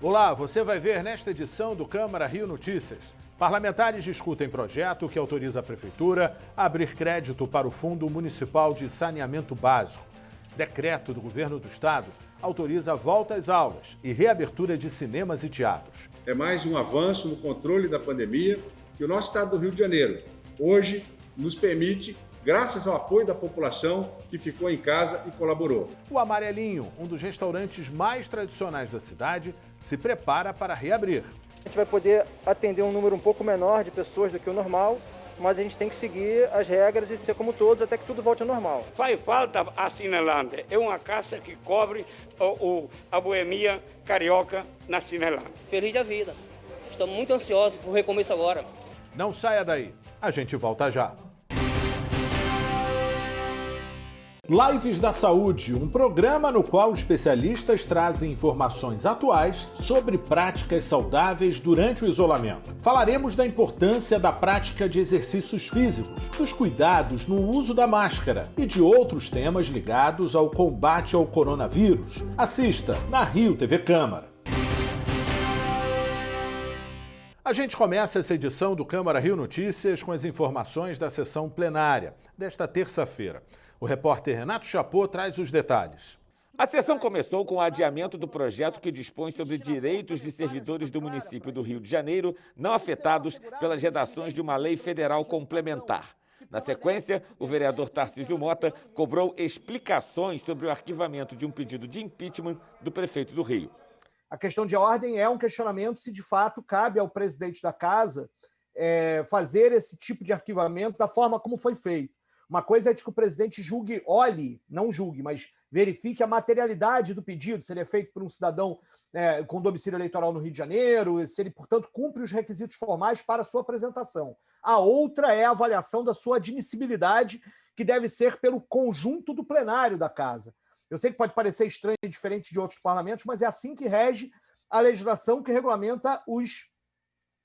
Olá, você vai ver nesta edição do Câmara Rio Notícias. Parlamentares discutem projeto que autoriza a Prefeitura a abrir crédito para o Fundo Municipal de Saneamento Básico. Decreto do Governo do Estado autoriza a volta às aulas e reabertura de cinemas e teatros. É mais um avanço no controle da pandemia que o nosso Estado do Rio de Janeiro hoje nos permite, graças ao apoio da população que ficou em casa e colaborou. O Amarelinho, um dos restaurantes mais tradicionais da cidade, se prepara para reabrir. A gente vai poder atender um número um pouco menor de pessoas do que o normal, mas a gente tem que seguir as regras e ser como todos até que tudo volte ao normal. Faz falta a Cinelândia. É uma casa que cobre a boemia carioca na Cinelândia. Feliz da vida. Estamos muito ansiosos por recomeço agora. Não saia daí. A gente volta já. Lives da Saúde, um programa no qual especialistas trazem informações atuais sobre práticas saudáveis durante o isolamento. Falaremos da importância da prática de exercícios físicos, dos cuidados no uso da máscara e de outros temas ligados ao combate ao coronavírus. Assista na Rio TV Câmara. A gente começa essa edição do Câmara Rio Notícias com as informações da sessão plenária desta terça-feira. O repórter Renato Chapô traz os detalhes. A sessão começou com o adiamento do projeto que dispõe sobre direitos de servidores do município do Rio de Janeiro não afetados pelas redações de uma lei federal complementar. Na sequência, o vereador Tarcísio Mota cobrou explicações sobre o arquivamento de um pedido de impeachment do prefeito do Rio. A questão de ordem é um questionamento se de fato cabe ao presidente da casa fazer esse tipo de arquivamento da forma como foi feito. Uma coisa é de que o presidente não julgue, mas verifique a materialidade do pedido, se ele é feito por um cidadão com domicílio eleitoral no Rio de Janeiro, se ele, portanto, cumpre os requisitos formais para a sua apresentação. A outra é a avaliação da sua admissibilidade, que deve ser pelo conjunto do plenário da casa. Eu sei que pode parecer estranho e diferente de outros parlamentos, mas é assim que rege a legislação que regulamenta os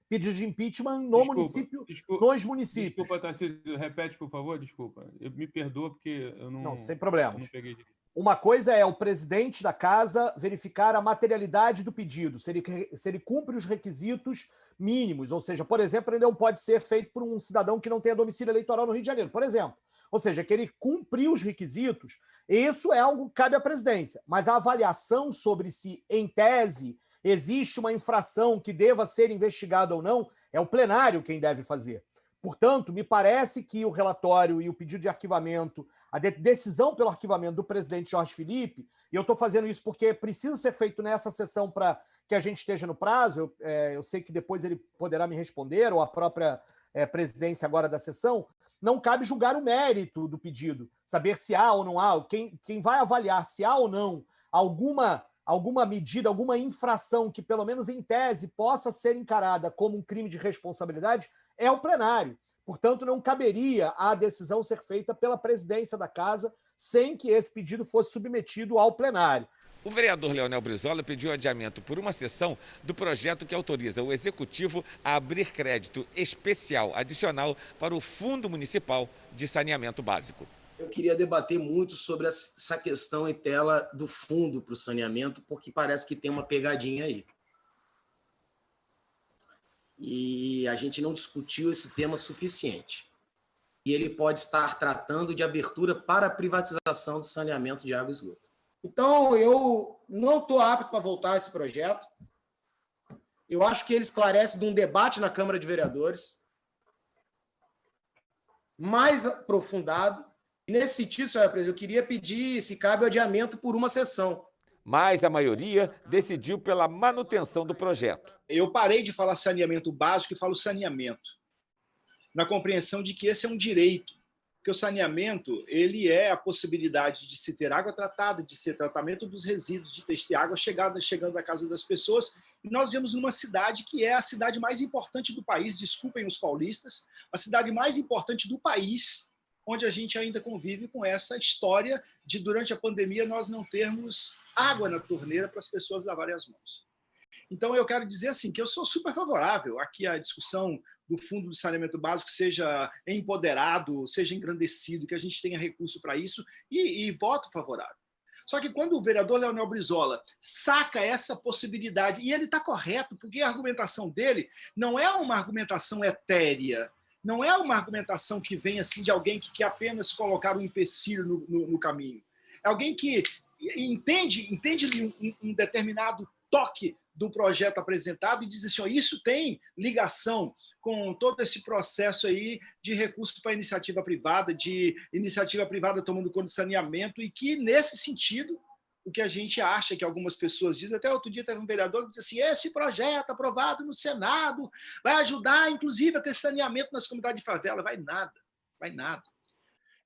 pedidos de impeachment nos municípios. Desculpa, Tarcísio, repete, por favor, desculpa. Me perdoa porque eu não... Não, sem problemas. Não peguei direito. Uma coisa é o presidente da casa verificar a materialidade do pedido, se ele cumpre os requisitos mínimos, ou seja, por exemplo, ele não pode ser feito por um cidadão que não tenha domicílio eleitoral no Rio de Janeiro, por exemplo. Ou seja, que ele cumpriu os requisitos, isso é algo que cabe à presidência. Mas a avaliação sobre se, em tese, existe uma infração que deva ser investigada ou não, é o plenário quem deve fazer. Portanto, me parece que o relatório e o pedido de arquivamento, a decisão pelo arquivamento do presidente Jorge Felipe, e eu estou fazendo isso porque precisa ser feito nessa sessão para que a gente esteja no prazo, eu sei que depois ele poderá me responder, ou a própria presidência agora da sessão, não cabe julgar o mérito do pedido, saber se há ou não há, quem vai avaliar se há ou não alguma medida, alguma infração que, pelo menos em tese, possa ser encarada como um crime de responsabilidade, é o plenário. Portanto, não caberia a decisão ser feita pela presidência da casa sem que esse pedido fosse submetido ao plenário. O vereador Leonel Brizola pediu adiamento por uma sessão do projeto que autoriza o Executivo a abrir crédito especial adicional para o Fundo Municipal de Saneamento Básico. Eu queria debater muito sobre essa questão em tela do fundo para o saneamento, porque parece que tem uma pegadinha aí. E a gente não discutiu esse tema suficiente. E ele pode estar tratando de abertura para a privatização do saneamento de água e esgoto. Então, eu não estou apto para voltar a esse projeto. Eu acho que ele esclarece de um debate na Câmara de Vereadores mais aprofundado. Nesse sentido, senhora presidente, eu queria pedir se cabe o adiamento por uma sessão. Mas a maioria decidiu pela manutenção do projeto. Eu parei de falar saneamento básico e falo saneamento, na compreensão de que esse é um direito. Porque o saneamento, ele é a possibilidade de se ter água tratada, de ser tratamento dos resíduos, de ter água chegando à casa das pessoas. E nós vivemos numa cidade que é a cidade mais importante do país, desculpem os paulistas, a cidade mais importante do país, onde a gente ainda convive com essa história de, durante a pandemia, nós não termos água na torneira para as pessoas lavarem as mãos. Então, eu quero dizer assim que eu sou super favorável a que a discussão do Fundo de Saneamento Básico seja empoderado, seja engrandecido, que a gente tenha recurso para isso e voto favorável. Só que quando o vereador Leonel Brizola saca essa possibilidade, e ele está correto, porque a argumentação dele não é uma argumentação etérea, não é uma argumentação que vem assim de alguém que quer apenas colocar um empecilho no caminho. É alguém que entende um determinado toque do projeto apresentado e diz assim, ó, isso tem ligação com todo esse processo aí de recurso para iniciativa privada, de iniciativa privada tomando conta do saneamento, e que, nesse sentido, o que a gente acha que algumas pessoas dizem, até outro dia teve um vereador que disse assim, esse projeto aprovado no Senado vai ajudar, inclusive, a ter saneamento nas comunidades de favela. Vai nada.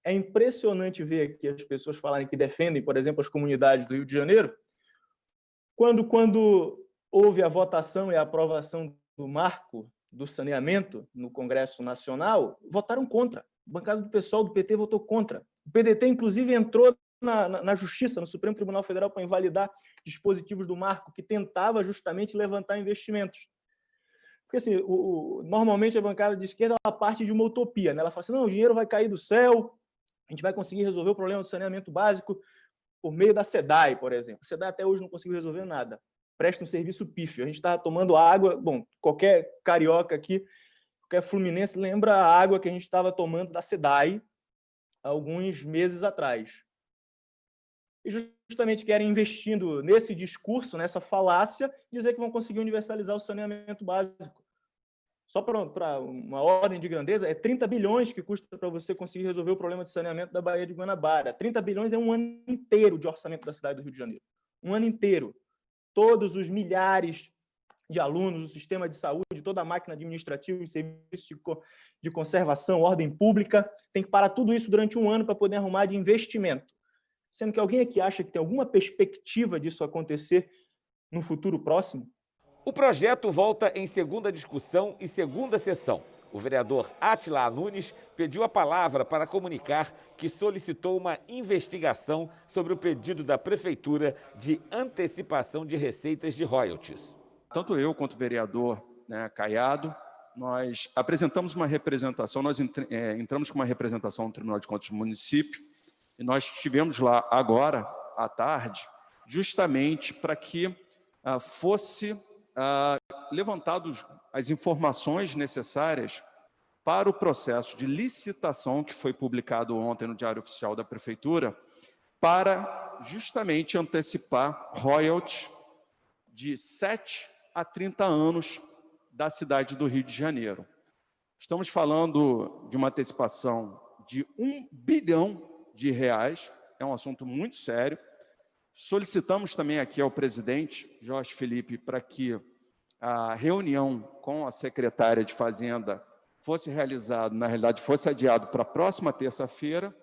É impressionante ver aqui as pessoas falarem que defendem, por exemplo, as comunidades do Rio de Janeiro, quando houve a votação e a aprovação do marco do saneamento no Congresso Nacional, votaram contra. A bancada do pessoal do PT votou contra. O PDT, inclusive, entrou na Justiça, no Supremo Tribunal Federal, para invalidar dispositivos do marco que tentava justamente levantar investimentos. Porque, assim, normalmente a bancada de esquerda ela parte de uma utopia, né? Ela fala assim, não, o dinheiro vai cair do céu, a gente vai conseguir resolver o problema do saneamento básico por meio da SEDAI, por exemplo. A SEDAI até hoje não conseguiu resolver nada. Presta um serviço pífio. A gente estava tomando água, bom, qualquer carioca aqui, qualquer fluminense lembra a água que a gente estava tomando da SEDAI há alguns meses atrás. E justamente querem, investindo nesse discurso, nessa falácia, dizer que vão conseguir universalizar o saneamento básico. Só para uma ordem de grandeza, é 30 bilhões que custa para você conseguir resolver o problema de saneamento da Baía de Guanabara. 30 bilhões é um ano inteiro de orçamento da cidade do Rio de Janeiro. Um ano inteiro. Todos os milhares de alunos, o sistema de saúde, toda a máquina administrativa, os serviços de conservação, ordem pública, tem que parar tudo isso durante um ano para poder arrumar de investimento. Sendo que alguém aqui acha que tem alguma perspectiva disso acontecer no futuro próximo? O projeto volta em segunda discussão e segunda sessão. O vereador Átila Nunes pediu a palavra para comunicar que solicitou uma investigação sobre o pedido da Prefeitura de antecipação de receitas de royalties. Tanto eu quanto o vereador Caiado, nós apresentamos uma representação, nós entramos com uma representação no Tribunal de Contas do município e nós estivemos lá agora, à tarde, justamente para que fosse levantadas as informações necessárias para o processo de licitação que foi publicado ontem no Diário Oficial da Prefeitura para justamente antecipar royalties de 7 a 30 anos da cidade do Rio de Janeiro. Estamos falando de uma antecipação de R$1 bilhão, é um assunto muito sério. Solicitamos também aqui ao presidente, Jorge Felipe, para que a reunião com a secretária de Fazenda fosse realizada, na realidade, fosse adiado para a próxima terça-feira.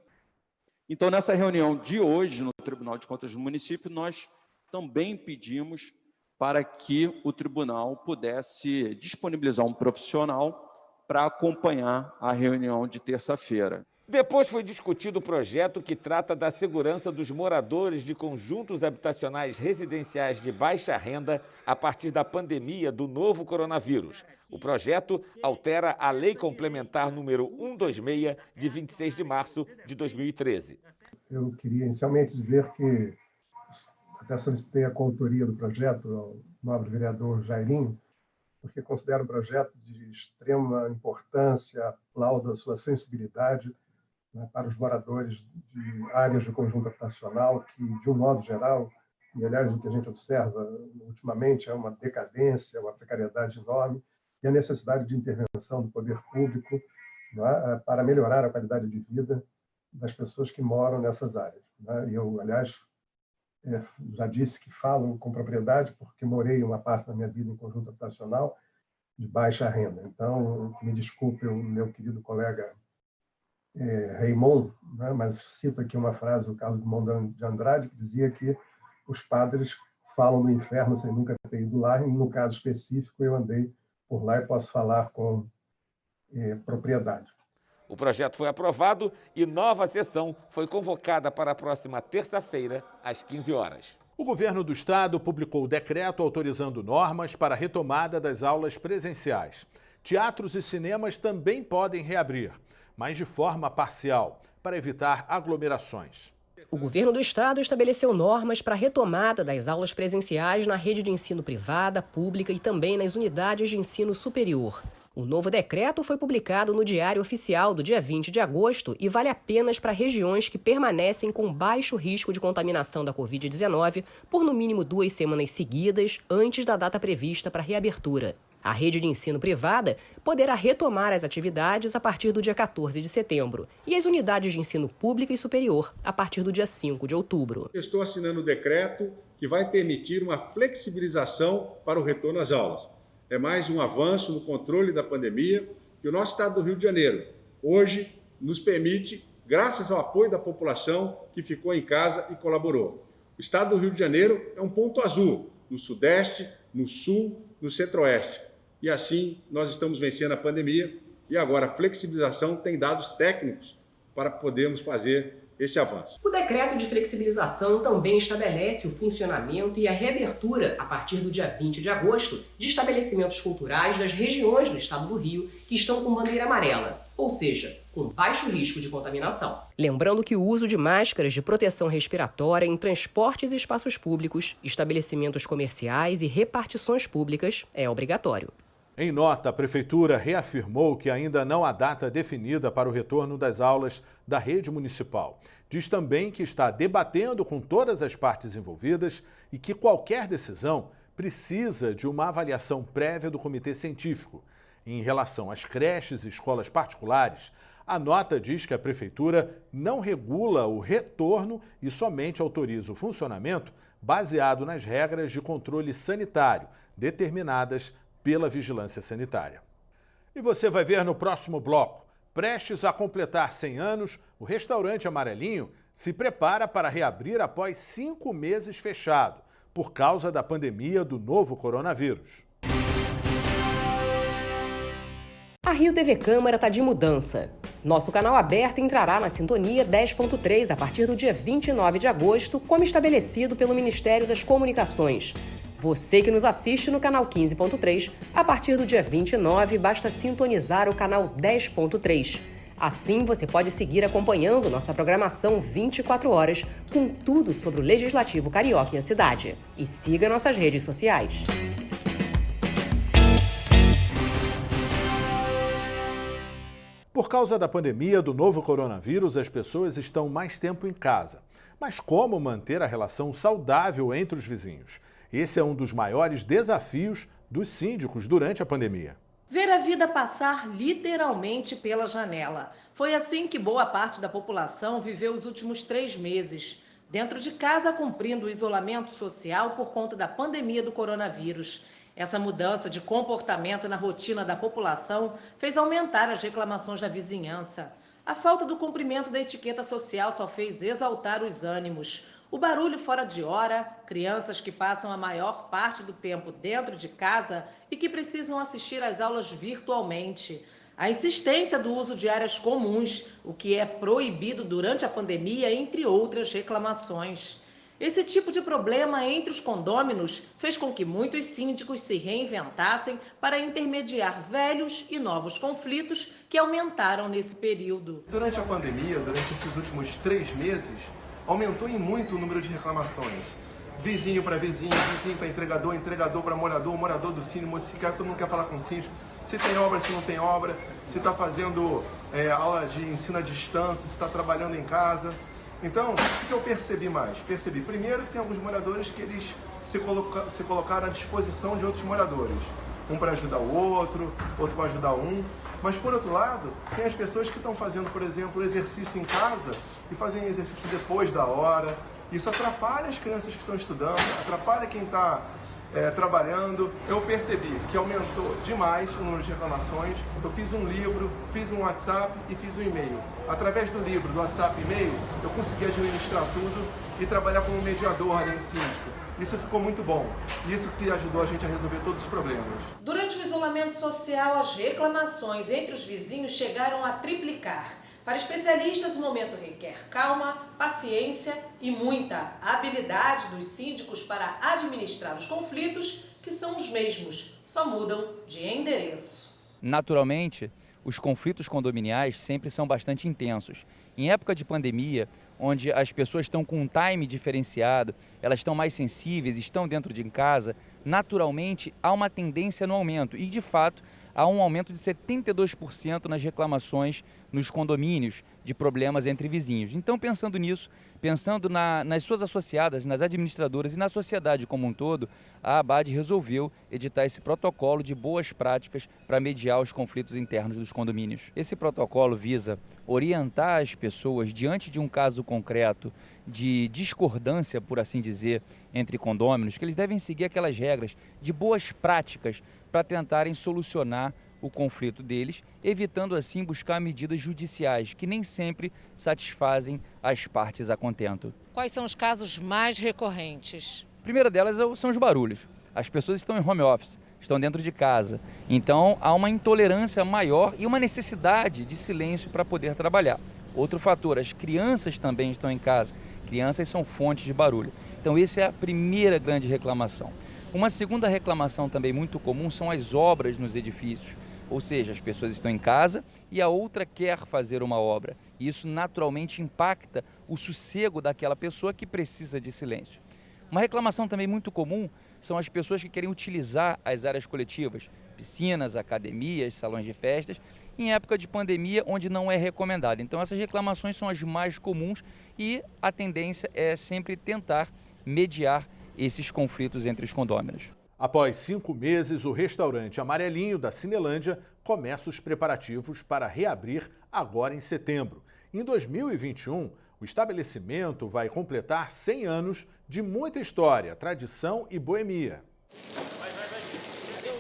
Então, nessa reunião de hoje, no Tribunal de Contas do município, nós também pedimos para que o tribunal pudesse disponibilizar um profissional para acompanhar a reunião de terça-feira. Depois foi discutido o projeto que trata da segurança dos moradores de conjuntos habitacionais residenciais de baixa renda a partir da pandemia do novo coronavírus. O projeto altera a Lei Complementar número 126, de 26 de março de 2013. Eu queria inicialmente dizer que até solicitei a coautoria do projeto ao nobre vereador Jairinho, porque considero um projeto de extrema importância, aplaudo a sua sensibilidade, para os moradores de áreas de conjunto habitacional que, de um modo geral, e aliás o que a gente observa ultimamente é uma decadência, uma precariedade enorme e a necessidade de intervenção do poder público para melhorar a qualidade de vida das pessoas que moram nessas áreas. E eu, aliás, já disse que falo com propriedade porque morei uma parte da minha vida em conjunto habitacional de baixa renda. Então, me desculpe o meu querido colega Raymond, mas cito aqui uma frase do Carlos Drummond de Andrade, que dizia que os padres falam do inferno sem nunca ter ido lá, e no caso específico eu andei por lá e posso falar com propriedade. O projeto foi aprovado e nova sessão foi convocada para a próxima terça-feira, às 15 horas. O governo do estado publicou o decreto autorizando normas para a retomada das aulas presenciais. Teatros e cinemas também podem reabrir, mas de forma parcial, para evitar aglomerações. O governo do estado estabeleceu normas para a retomada das aulas presenciais na rede de ensino privada, pública e também nas unidades de ensino superior. O novo decreto foi publicado no Diário Oficial do dia 20 de agosto e vale apenas para regiões que permanecem com baixo risco de contaminação da Covid-19 por no mínimo 2 semanas seguidas antes da data prevista para a reabertura. A rede de ensino privada poderá retomar as atividades a partir do dia 14 de setembro e as unidades de ensino pública e superior a partir do dia 5 de outubro. Estou assinando o decreto que vai permitir uma flexibilização para o retorno às aulas. É mais um avanço no controle da pandemia que o nosso estado do Rio de Janeiro hoje nos permite, graças ao apoio da população que ficou em casa e colaborou. O estado do Rio de Janeiro é um ponto azul no Sudeste, no Sul, no Centro-Oeste. E assim nós estamos vencendo a pandemia e agora a flexibilização tem dados técnicos para podermos fazer esse avanço. O decreto de flexibilização também estabelece o funcionamento e a reabertura, a partir do dia 20 de agosto, de estabelecimentos culturais das regiões do estado do Rio que estão com bandeira amarela, ou seja, com baixo risco de contaminação. Lembrando que o uso de máscaras de proteção respiratória em transportes e espaços públicos, estabelecimentos comerciais e repartições públicas é obrigatório. Em nota, a Prefeitura reafirmou que ainda não há data definida para o retorno das aulas da rede municipal. Diz também que está debatendo com todas as partes envolvidas e que qualquer decisão precisa de uma avaliação prévia do Comitê Científico. Em relação às creches e escolas particulares, a nota diz que a Prefeitura não regula o retorno e somente autoriza o funcionamento baseado nas regras de controle sanitário determinadas pela Vigilância Sanitária. E você vai ver no próximo bloco. Prestes a completar 100 anos, o restaurante Amarelinho se prepara para reabrir após 5 meses fechado, por causa da pandemia do novo coronavírus. A Rio TV Câmara está de mudança. Nosso canal aberto entrará na sintonia 10.3 a partir do dia 29 de agosto, como estabelecido pelo Ministério das Comunicações. Você que nos assiste no canal 15.3, a partir do dia 29, basta sintonizar o canal 10.3. Assim, você pode seguir acompanhando nossa programação 24 horas com tudo sobre o Legislativo Carioca e a cidade. E siga nossas redes sociais. Por causa da pandemia do novo coronavírus, as pessoas estão mais tempo em casa. Mas como manter a relação saudável entre os vizinhos? Esse é um dos maiores desafios dos síndicos durante a pandemia. Ver a vida passar literalmente pela janela. Foi assim que boa parte da população viveu os últimos 3 meses. Dentro de casa, cumprindo o isolamento social por conta da pandemia do coronavírus. Essa mudança de comportamento na rotina da população fez aumentar as reclamações da vizinhança. A falta do cumprimento da etiqueta social só fez exaltar os ânimos. O barulho fora de hora, crianças que passam a maior parte do tempo dentro de casa e que precisam assistir às aulas virtualmente. A insistência do uso de áreas comuns, o que é proibido durante a pandemia, entre outras reclamações. Esse tipo de problema entre os condôminos fez com que muitos síndicos se reinventassem para intermediar velhos e novos conflitos que aumentaram nesse período. Durante a pandemia, durante esses últimos 3 meses, aumentou em muito o número de reclamações. Vizinho para vizinho, vizinho para entregador, entregador para morador, morador do síndico, todo mundo quer falar com o síndico, se tem obra, se não tem obra, se está fazendo aula de ensino à distância, se está trabalhando em casa. Então, o que eu percebi mais? Percebi, primeiro, que tem alguns moradores que eles se colocaram à disposição de outros moradores. Um para ajudar o outro para ajudar um. Mas, por outro lado, tem as pessoas que estão fazendo, por exemplo, exercício em casa e fazem exercício depois da hora. Isso atrapalha as crianças que estão estudando, atrapalha quem está trabalhando. Eu percebi que aumentou demais o número de reclamações. Eu fiz um livro, fiz um WhatsApp e fiz um e-mail. Através do livro, do WhatsApp e e-mail, eu consegui administrar tudo e trabalhar como mediador além de síndico. Isso ficou muito bom. Isso que ajudou a gente a resolver todos os problemas. Durante o isolamento social, as reclamações entre os vizinhos chegaram a triplicar. Para especialistas, o momento requer calma, paciência e muita habilidade dos síndicos para administrar os conflitos, que são os mesmos, só mudam de endereço. Naturalmente, os conflitos condominiais sempre são bastante intensos. Em época de pandemia, onde as pessoas estão com um time diferenciado, elas estão mais sensíveis, estão dentro de casa, naturalmente há uma tendência no aumento e, de fato, há um aumento de 72% nas reclamações nos condomínios de problemas entre vizinhos. Então, pensando nisso, pensando nas suas associadas, nas administradoras e na sociedade como um todo, a ABAD resolveu editar esse protocolo de boas práticas para mediar os conflitos internos dos condomínios. Esse protocolo visa orientar as pessoas diante de um caso concreto de discordância, por assim dizer, entre condôminos, que eles devem seguir aquelas regras de boas práticas para tentarem solucionar o conflito deles, evitando assim buscar medidas judiciais que nem sempre satisfazem as partes a contento. Quais são os casos mais recorrentes? A primeira delas são os barulhos. As pessoas estão em home office, estão dentro de casa, então há uma intolerância maior e uma necessidade de silêncio para poder trabalhar. Outro fator, as crianças também estão em casa, crianças são fontes de barulho. Então essa é a primeira grande reclamação. Uma segunda reclamação também muito comum são as obras nos edifícios, ou seja, as pessoas estão em casa e a outra quer fazer uma obra. E isso naturalmente impacta o sossego daquela pessoa que precisa de silêncio. Uma reclamação também muito comum são as pessoas que querem utilizar as áreas coletivas, piscinas, academias, salões de festas, em época de pandemia onde não é recomendado. Então essas reclamações são as mais comuns e a tendência é sempre tentar mediar esses conflitos entre os condôminos. Após 5 meses, o restaurante Amarelinho da Cinelândia começa os preparativos para reabrir agora em setembro. Em 2021, o estabelecimento vai completar 100 anos de muita história, tradição e boemia.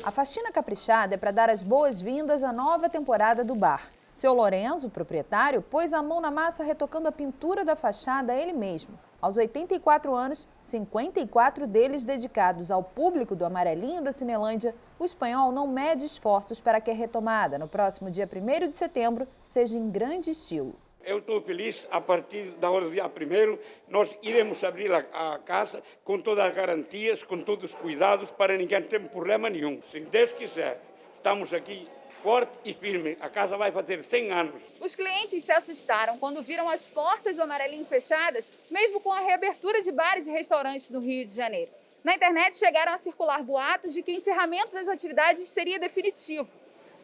A faxina caprichada é para dar as boas-vindas à nova temporada do bar. Seu Lorenzo, proprietário, pôs a mão na massa retocando a pintura da fachada ele mesmo. Aos 84 anos, 54 deles dedicados ao público do Amarelinho da Cinelândia, o espanhol não mede esforços para que a retomada, no próximo dia 1º de setembro, seja em grande estilo. Eu estou feliz, a partir da hora do dia 1º, nós iremos abrir a casa com todas as garantias, com todos os cuidados, para ninguém ter problema nenhum. Se Deus quiser, estamos aqui forte e firme. A casa vai fazer 100 anos. Os clientes se assustaram quando viram as portas do Amarelinho fechadas, mesmo com a reabertura de bares e restaurantes no Rio de Janeiro. Na internet chegaram a circular boatos de que o encerramento das atividades seria definitivo.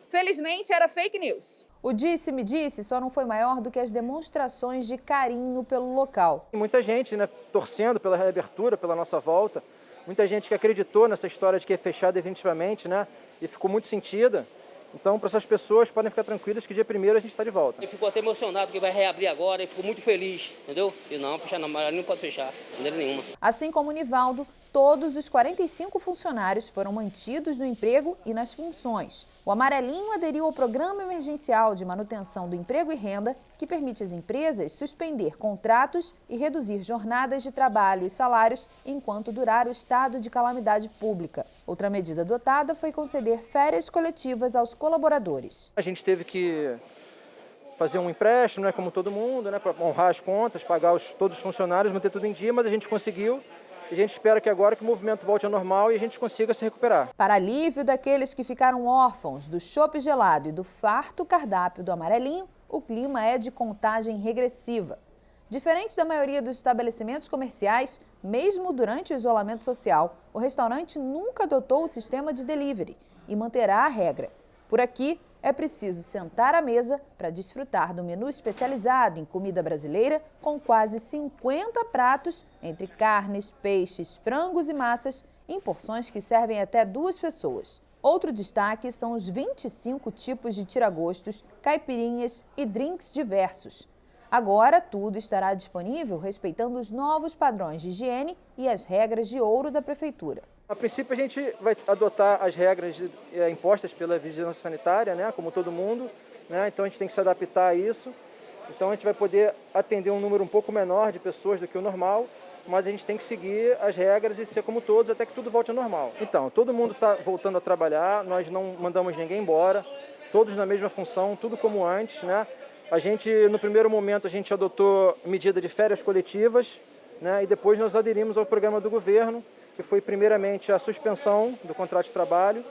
Felizmente, era fake news. O disse-me-disse só não foi maior do que as demonstrações de carinho pelo local. Muita gente, torcendo pela reabertura, pela nossa volta. Muita gente que acreditou nessa história de que é fechado definitivamente, e ficou muito sentida. Então, para essas pessoas, podem ficar tranquilas que dia 1º a gente está de volta. Ele ficou até emocionado que vai reabrir agora, ele ficou muito feliz, entendeu? E não, fechar não pode fechar, de maneira nenhuma. Assim como o Nivaldo, todos os 45 funcionários foram mantidos no emprego e nas funções. O Amarelinho aderiu ao Programa Emergencial de Manutenção do Emprego e Renda, que permite às empresas suspender contratos e reduzir jornadas de trabalho e salários enquanto durar o estado de calamidade pública. Outra medida adotada foi conceder férias coletivas aos colaboradores. A gente teve que fazer um empréstimo, como todo mundo, para honrar as contas, pagar todos os funcionários, manter tudo em dia, mas a gente conseguiu. A gente espera que agora que o movimento volte ao normal e a gente consiga se recuperar. Para alívio daqueles que ficaram órfãos do chopp gelado e do farto cardápio do Amarelinho, o clima é de contagem regressiva. Diferente da maioria dos estabelecimentos comerciais, mesmo durante o isolamento social, o restaurante nunca adotou o sistema de delivery e manterá a regra. Por aqui, é preciso sentar à mesa para desfrutar do menu especializado em comida brasileira com quase 50 pratos entre carnes, peixes, frangos e massas em porções que servem até 2 pessoas. Outro destaque são os 25 tipos de tiragostos, caipirinhas e drinks diversos. Agora tudo estará disponível respeitando os novos padrões de higiene e as regras de ouro da Prefeitura. A princípio, a gente vai adotar as regras impostas pela vigilância sanitária, como todo mundo, então a gente tem que se adaptar a isso. Então a gente vai poder atender um número um pouco menor de pessoas do que o normal, mas a gente tem que seguir as regras e ser como todos até que tudo volte ao normal. Então, todo mundo está voltando a trabalhar, nós não mandamos ninguém embora, todos na mesma função, tudo como antes, A gente, no primeiro momento, a gente adotou medida de férias coletivas, e depois nós aderimos ao programa do governo, que foi primeiramente a suspensão do contrato de trabalho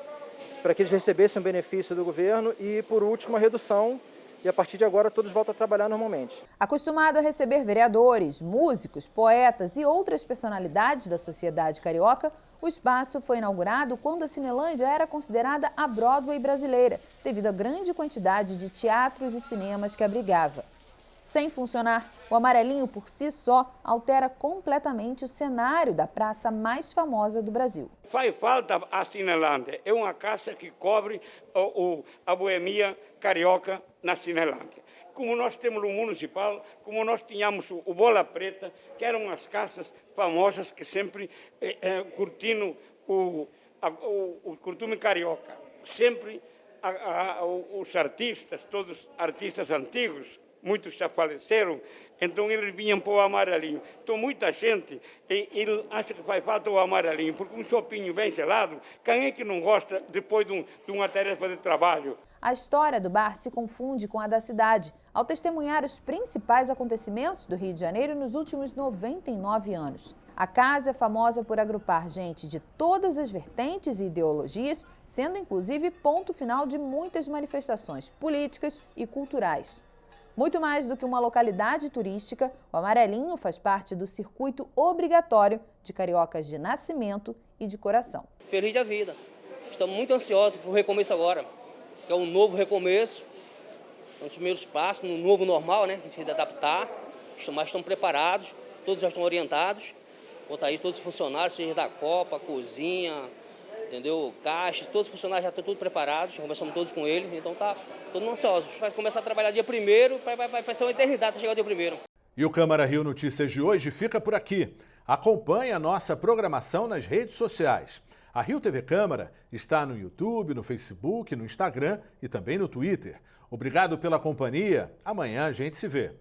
para que eles recebessem o benefício do governo e, por último, a redução. E a partir de agora todos voltam a trabalhar normalmente. Acostumado a receber vereadores, músicos, poetas e outras personalidades da sociedade carioca, o espaço foi inaugurado quando a Cinelândia era considerada a Broadway brasileira, devido à grande quantidade de teatros e cinemas que abrigava. Sem funcionar, o amarelinho por si só altera completamente o cenário da praça mais famosa do Brasil. Faz falta a Cinelândia, é uma casa que cobre a boemia carioca na Cinelândia. Como nós temos o municipal, como nós tínhamos o Bola Preta, que eram as casas famosas que sempre curtindo o costume carioca. Sempre os artistas, todos artistas antigos, muitos já faleceram, então eles vinham para o amarelinho. Então muita gente ele acha que faz falta o amarelinho, porque um chopinho bem gelado, quem é que não gosta depois de uma tarefa de trabalho? A história do bar se confunde com a da cidade, ao testemunhar os principais acontecimentos do Rio de Janeiro nos últimos 99 anos. A casa é famosa por agrupar gente de todas as vertentes e ideologias, sendo inclusive ponto final de muitas manifestações políticas e culturais. Muito mais do que uma localidade turística, o Amarelinho faz parte do circuito obrigatório de cariocas de nascimento e de coração. Feliz da vida. Estamos muito ansiosos para o recomeço agora, que é um novo recomeço, os primeiros passos, um novo normal, né? A gente se adaptar, mas estão preparados, todos já estão orientados. Botar isso, todos os funcionários, seja da Copa, cozinha, entendeu? Caixas, todos os funcionários já estão todos preparados, já conversamos todos com eles, então tá todo mundo ansioso. Vai começar a trabalhar dia 1º, vai ser uma eternidade até chegar o dia 1º. E o Câmara Rio Notícias de hoje fica por aqui. Acompanhe a nossa programação nas redes sociais. A Rio TV Câmara está no YouTube, no Facebook, no Instagram e também no Twitter. Obrigado pela companhia. Amanhã a gente se vê.